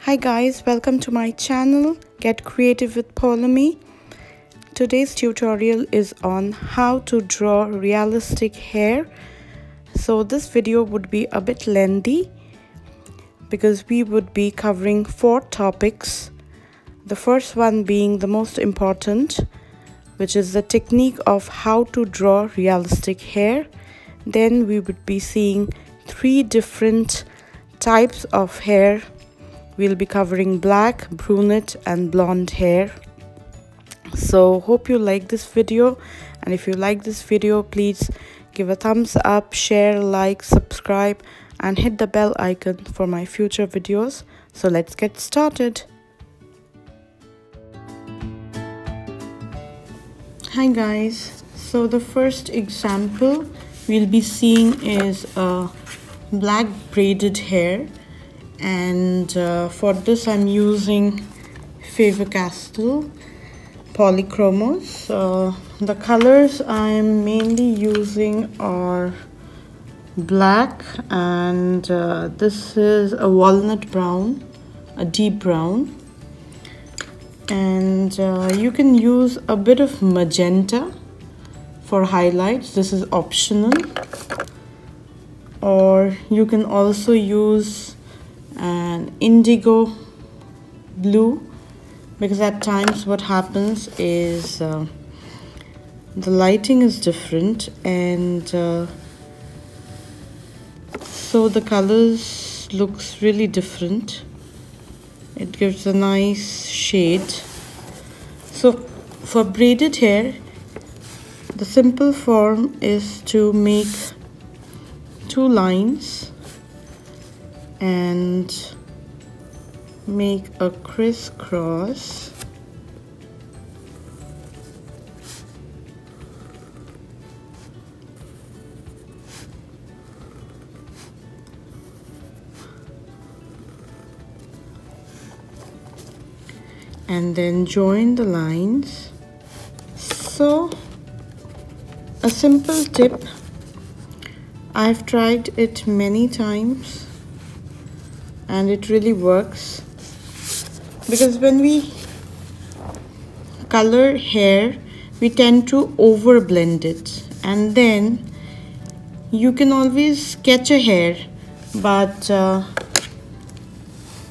Hi guys, welcome to my channel Get Creative with Polemy. Today's tutorial is on how to draw realistic hair. So this video would be a bit lengthy because we would be covering 4 topics. The first one being the most important, which is the technique of how to draw realistic hair. Then we would be seeing 3 different types of hair. We'll be covering black, brunette and blonde hair. So hope you like this video, and if you like this video, please give a thumbs up, share, like, subscribe and hit the bell icon for my future videos. So let's get started. Hi guys, so the first example we'll be seeing is a black braided hair, and for this I'm using Faber-Castell polychromos. The colors I'm mainly using are black, and this is a walnut brown, a deep brown, and you can use a bit of magenta for highlights. This is optional, or you can also use an indigo blue, because at times what happens is the lighting is different, and so the colors looks really different. It gives a nice shade. So for braided hair, the simple form is to make 2 lines and make a crisscross. And then join the lines. So a simple tip, I've tried it many times and it really works, because when we color hair we tend to over blend it, and then you can always sketch a hair, but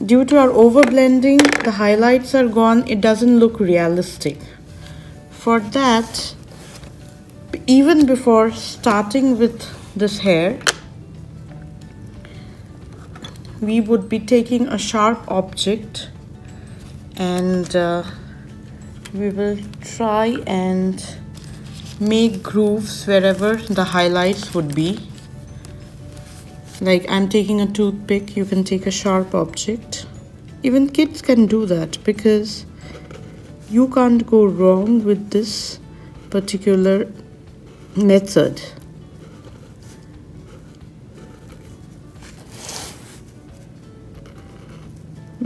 due to our over blending the highlights are gone, it doesn't look realistic. For that, even before starting with this hair, we would be taking a sharp object, and we will try and make grooves wherever the highlights would be. Like I'm taking a toothpick, you can take a sharp object. Even kids can do that, because you can't go wrong with this particular method.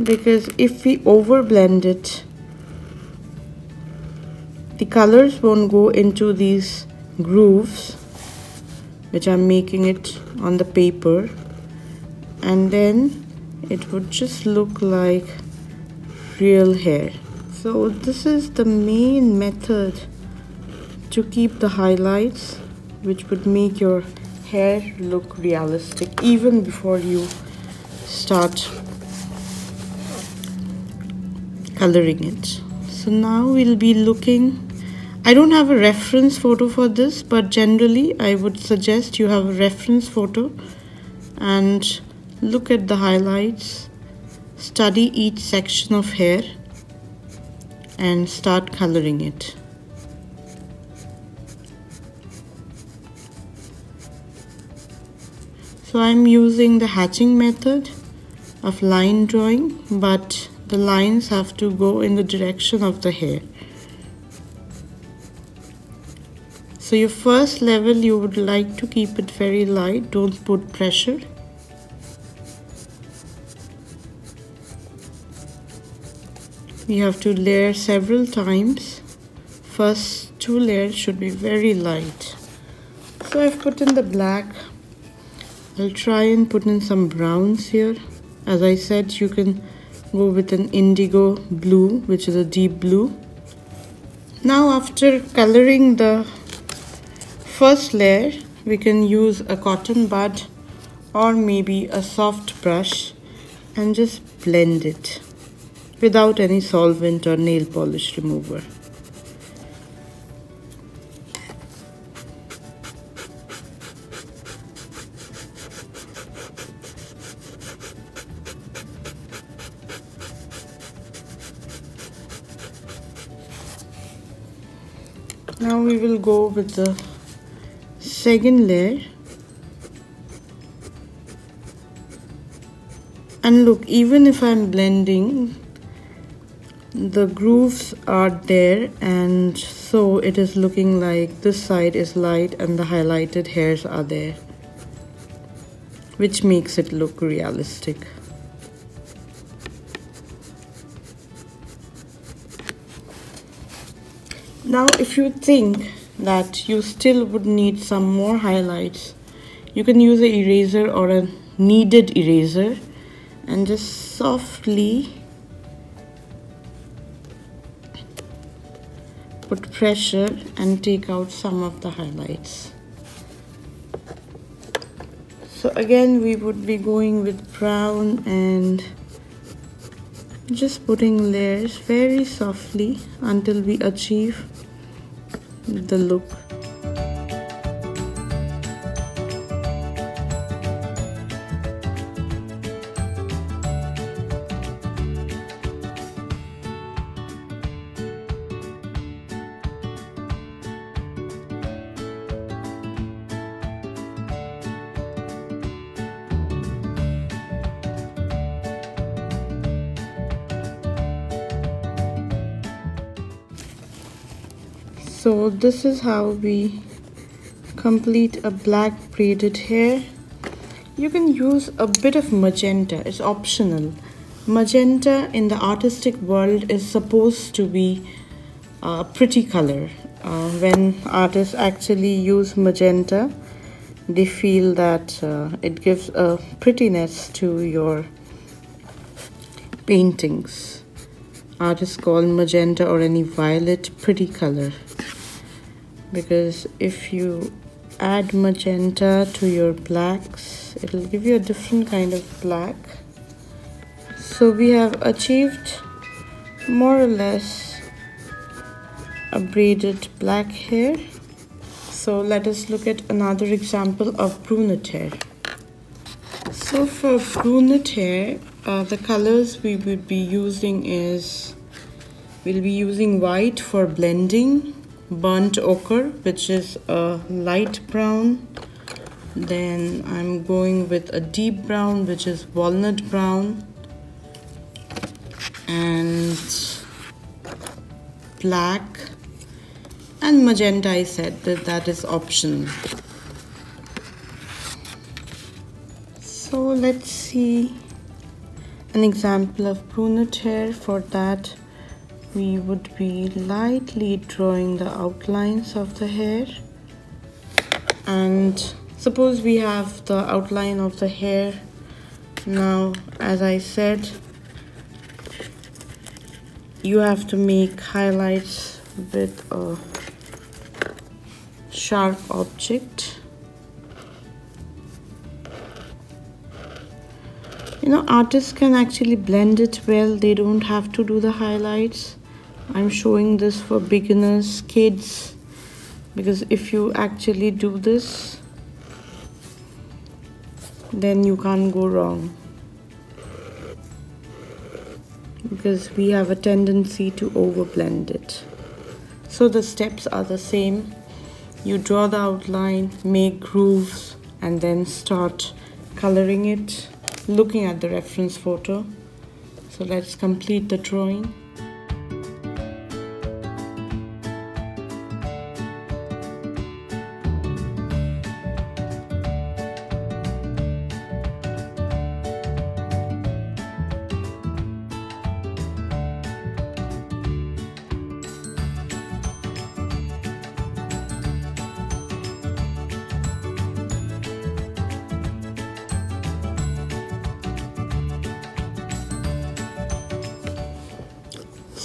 Because if we over blend it, the colors won't go into these grooves which I'm making it on the paper, and then it would just look like real hair. So this is the main method to keep the highlights, which would make your hair look realistic even before you start coloring it. So now we'll be looking. I don't have a reference photo for this, but generally I would suggest you have a reference photo and look at the highlights, study each section of hair and start coloring it. So I'm using the hatching method of line drawing, but the lines have to go in the direction of the hair. So your first level, you would like to keep it very light, don't put pressure. You have to layer several times. First 2 layers should be very light. So I've put in the black. I'll try and put in some browns here. As I said, you can go with an indigo blue, which is a deep blue. Now after coloring the first layer, we can use a cotton bud or maybe a soft brush and just blend it without any solvent or nail polish remover. Now we will go with the second layer, and look, even if I'm blending, the grooves are there, and so it is looking like this side is light and the highlighted hairs are there, which makes it look realistic. Now if you think that you still would need some more highlights, you can use an eraser or a kneaded eraser and just softly put pressure and take out some of the highlights. So again we would be going with brown and just putting layers very softly until we achieve the look. So this is how we complete a black braided hair. You can use a bit of magenta, it's optional. Magenta in the artistic world is supposed to be a pretty color. When artists actually use magenta, they feel that it gives a prettiness to your paintings. Artists call magenta or any violet pretty color, because if you add magenta to your blacks, it will give you a different kind of black. So we have achieved more or less a braided black hair. So let us look at another example of brunette hair. So for brunette hair, the colors we would be using is, we'll be using white for blending, burnt ochre, which is a light brown, then I'm going with a deep brown, which is walnut brown, and black, and magenta. I said that is optional. So let's see an example of brunette hair. For that we would be lightly drawing the outlines of the hair, and suppose we have the outline of the hair. Now, as I said, you have to make highlights with a sharp object. You know, artists can actually blend it well, they don't have to do the highlights. I'm showing this for beginners, kids, because if you actually do this, then you can't go wrong, because we have a tendency to overblend it. So the steps are the same. You draw the outline, make grooves, and then start coloring it, looking at the reference photo. So let's complete the drawing.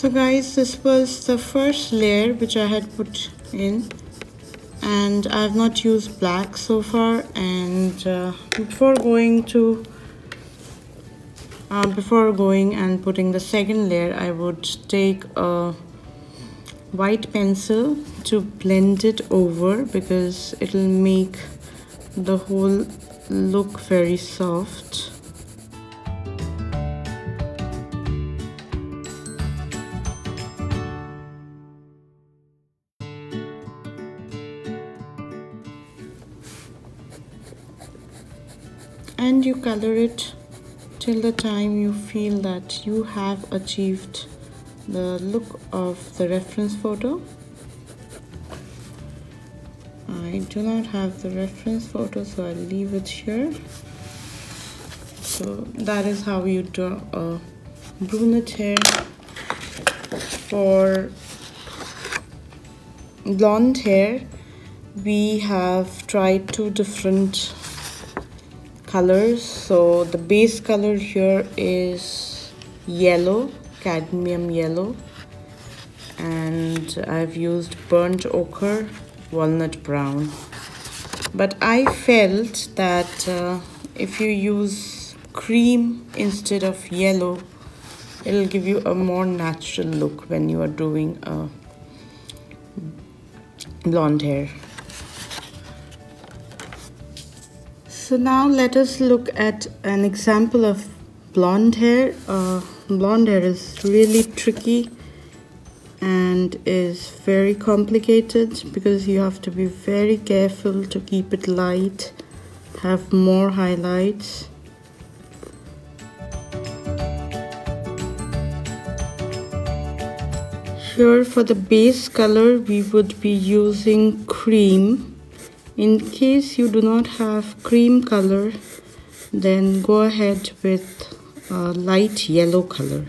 So guys, this was the first layer which I had put in, and I have not used black so far. And before going and putting the second layer, I would take a white pencil to blend it over, because it will make the whole look very soft. And you color it till the time you feel that you have achieved the look of the reference photo. I do not have the reference photo, so I'll leave it here. So that is how you draw a brunette hair. For blonde hair, we have tried two different colors. So the base color here is yellow, cadmium yellow, and I've used burnt ochre, walnut brown. But I felt that if you use cream instead of yellow, it'll give you a more natural look when you are doing a blonde hair. So now let us look at an example of blonde hair. Blonde hair is really tricky and is very complicated, because you have to be very careful to keep it light, have more highlights. Here for the base color, we would be using cream. In case you do not have cream color, then go ahead with a light yellow color.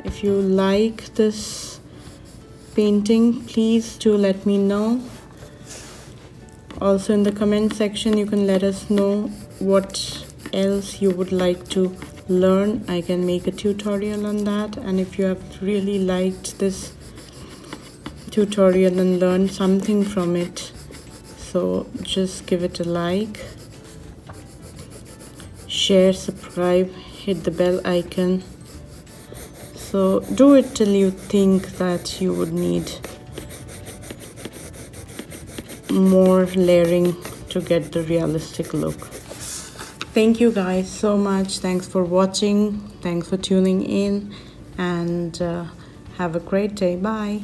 If you like this painting, please do let me know. Also in the comment section, you can let us know what else you would like to learn. I can make a tutorial on that. And if you have really liked this tutorial and learned something from it, so just give it a like, share, subscribe, hit the bell icon. So do it till you think that you would need more layering to get the realistic look. Thank you guys so much. Thanks for watching. Thanks for tuning in, and have a great day. Bye.